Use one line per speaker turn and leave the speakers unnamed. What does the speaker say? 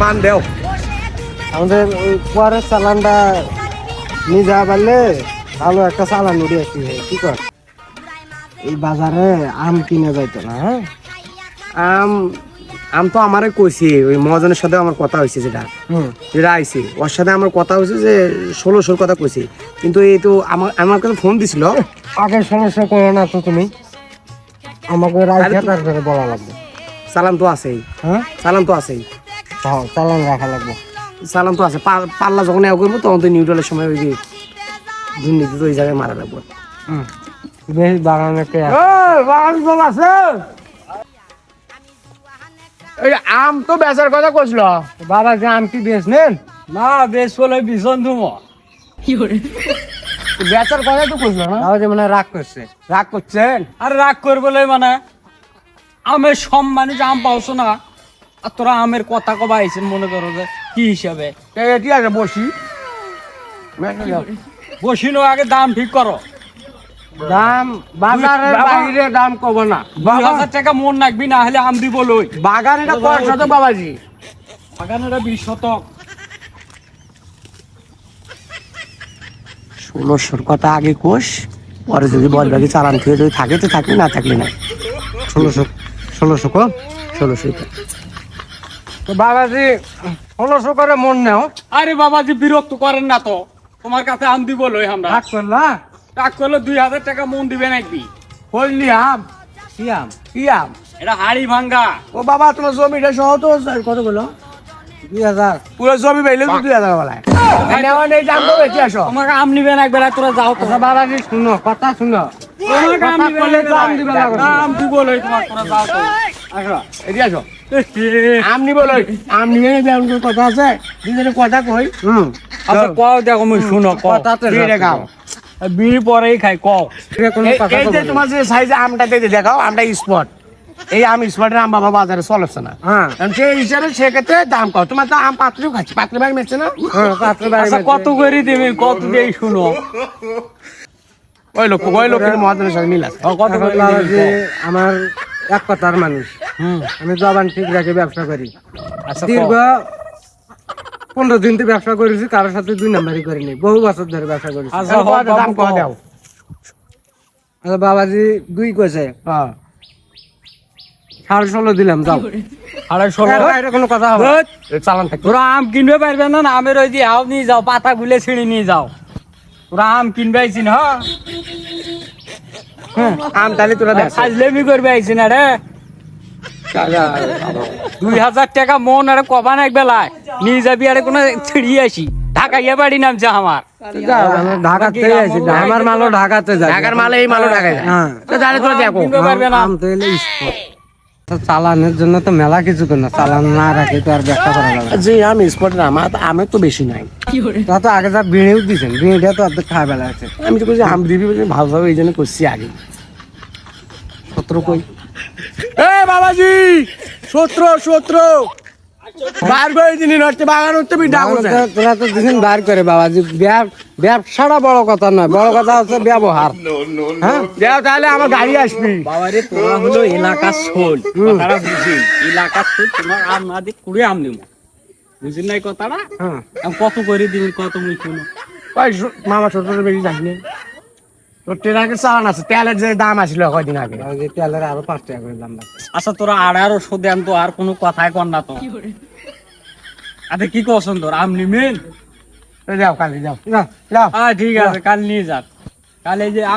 মান দেও
আমাদের পরের চালানটা নিয়ে যাওয়া পারলে ভালো একটা চালান উঠে আসতে কি কর এই বাজারে আম কিনে যাইতো না। হ্যাঁ
আম আম তো আমারে কইছি ওই মহাজনের সাথে আমার কথা হয়েছে যেটা আইছি ওর সাথে আমার কথা হয়েছে যে 1600 কথা কইছি, কিন্তু এই তো আমার কাছে ফোন দিছিল।
আগে সমস্যা করো না তো তুমি, আমাকে রাইখা তারপরে বলা লাগবে।
চালান তো আছেই।
হ্যাঁ
চালান তো আছেই।
হ্যাঁ চালান রাখা লাগবে।
চালান তো আছে, পাল্লা যখন এ করবো তখন তো নিউট্রালের সময় ওই যে দুর্নীতি তো ওই জায়গায় মারা লাগবো।
বেশ বাগানে কে
বাগান আছে। এই আম তো বেচার কথা কইছিল
বাবা যে আম কি বেশ নেন
না বেশ বলে ভীষণ ধুমো
বেচার কথা তো কইছিল না,
তাও যে মানে রাগ করছে।
রাগ করছেন?
আর রাগ করবো মানে আমের সম্মানে যে আম পাওছো না, আর তোরা আমের কথা কবা আইছেন মনে করো যে কি হিসাবে
ঠিক আছে বসি।
বসিনো আগে দাম ঠিক করো।
দাম বাজারের
বাবা।
বাইরে দাম কব না।
2000 টাকা মন রাখবি, না হলে আম দিব লই।
বাগান এটা কয় শতক বাবাজি?
বাগানেরা 20 শতক।
1600 কথা আগে কোষ, পরে যদি বল বাকি চালান খেয়ে যদি থাকে তো থাকলে, না থাকলে না।
1600 কম
1600
তো বাবাজি 1600 করে মন নেও।
আরে বাবাজি বিরক্ত করেন না তো, তোমার কাছে আম দিব লই। আমরা
রাগ করলা
টাক করলে 2000 টাকা মন দিবে নাকি?
হইলি আম
কি আম?
কি আম?
এটা হাড়ি ভাঙ্গা।
ও বাবা তোমার জমিটা সহ তো কত বলো?
2000
পুরো জমি পাইলে তো 2000 বলায়। এই দাম তো বেশি আসো।
তোমাকে আম নিবে না একবার, তোরা যাও তো।
আচ্ছা বাবাজি শুনো, কথা শুনো।
তোমাকে আম
কথা
নিবে
বললে
না,
তো আম দিবে না।
আম দিব লই তোমার, তোরা যাও তো।
আসো এদিকে আসো। আম নিব লই, আম নিবে না এমন কোনো কথা আছে? দুজনে কথা কই।
আচ্ছা কও, দেখো মুই শুনো কও।
কথা তো
বিড়ি দেখাও।
বিড়ি পরেই খাই কও।
কোনো কথা
এই যে
বলো।
তোমার যে সাইজে আমটা দিয়ে দেখাও, আমটা স্পট। এই আম স্পটের আম বাবা বাজারে চলছে না।
হ্যাঁ
কারণ সেই হিসাবে সেক্ষেত্রে দাম কম। তোমার তো আম পাত্রেও খাচ্ছি, পাত্রে ভাগ মেরছে না?
হ্যাঁ পাত্র বাড়ি
আচ্ছা কত করে দিবি, কত দেই শুনো।
ওই লোকের মহাজনের সাথে মিল আছে।
কত করে দিবি
বাবাজি
কও।
আমার এক কথার মানুষ, আমি জবান ঠিক রাখে ব্যবসা করি।
আচ্ছা
দীর্ঘ
কও।
15 দিন তো ব্যবসা করেছি, কারোর সাথে 2 নাম্বারই করিনি, বহু বছর ধরে ব্যবসা করেছি।
আচ্ছা
তাহলে
হোক,
দাম
বাবু
কম
কও।
দাও।
আচ্ছা বাবাজি 2 কইছে,
হ্যাঁ
16.5 দিলাম, যাও।
আড়াই ষোলো।
এর বাইরে কোনো কথা হবে না।
ধুৎ,
এই চালান থাকবে।
তোরা আম কিনবে পারবে না, না আমের ওই যে আও নিয়ে যাও, পাতা গুলে ছিঁড়ে নিয়ে যাও। তোরা আম কিনবে আইছিন, হ্যাঁ
আম তাহলে তোরা দেখ।
ফাজলেমি করবে আইছিন। আরে 2000 টাকা মন, আরে কবান এক বেলায় নিয়ে যাবি, আরে কোনো ছিড়িয়ে আসি। ঢাকাইয়া বাড়ি নামছে আমার।
আমি ঢাকাতে আছি, আমার মালও ঢাকাতে যায়।
ঢাকার মালে এই মালও ঢাকায় যায়।
হ্যাঁ
তো তাহলে তোরা দেখো।
কিনবে পারবে না।
আম তো এলে স্পট। চালানের জন্য তো মেলা কিছু না, চালান না রাখে তো আর ব্যবসা করা যাবে না।
যে আম স্পটের আমের তো বেশি নাই।
তা তো আগে যা বিড়িও দিছেন, বিড়িটা তো অর্ধেক খাওয়া বেলা আছে।
আমি তো কইছি আম দিবি বলে ভালো এই জন্য করছি আগে। 17 কই? এ বাবাজি 17 বার করে দিন হচ্ছে বাগান হচ্ছে
তোরা তো দিছেন বার করে বাবাজি, ব্যবসাটা বড় কথা নয়, বড় কথা হচ্ছে ব্যবহার। হ্যাঁ
যাও তাহলে আমার গাড়ি আসবি।
বাবারে তোরা হলো এলাকার শোল, কথাটা বুঝিন। এলাকার শোল, তোমার আম না দিয়ে কুড়ে আম দিব, বুঝিন নাই কথাটা?
হ্যাঁ
আম কত করে দিবি, কত মুই শুনো।
ওই মামা ছোট বেশি যাসনি। তোর ট্রেনাকে চালান আছে, তেলের যে দাম আসলো কয়দিন আগে।
বাবাজি তেলের আরো 5 টাকা করে দাম লাগছে।
আচ্ছা তোরা 1800 দেন তো, আর কোনো কথাই কর না তো। আচ্ছা কি করছেন তোর আম নিমেন?
যাও কালি যাও
না
যাও।
ঠিক আছে, কাল নিয়ে যাক। কাল এই যে আম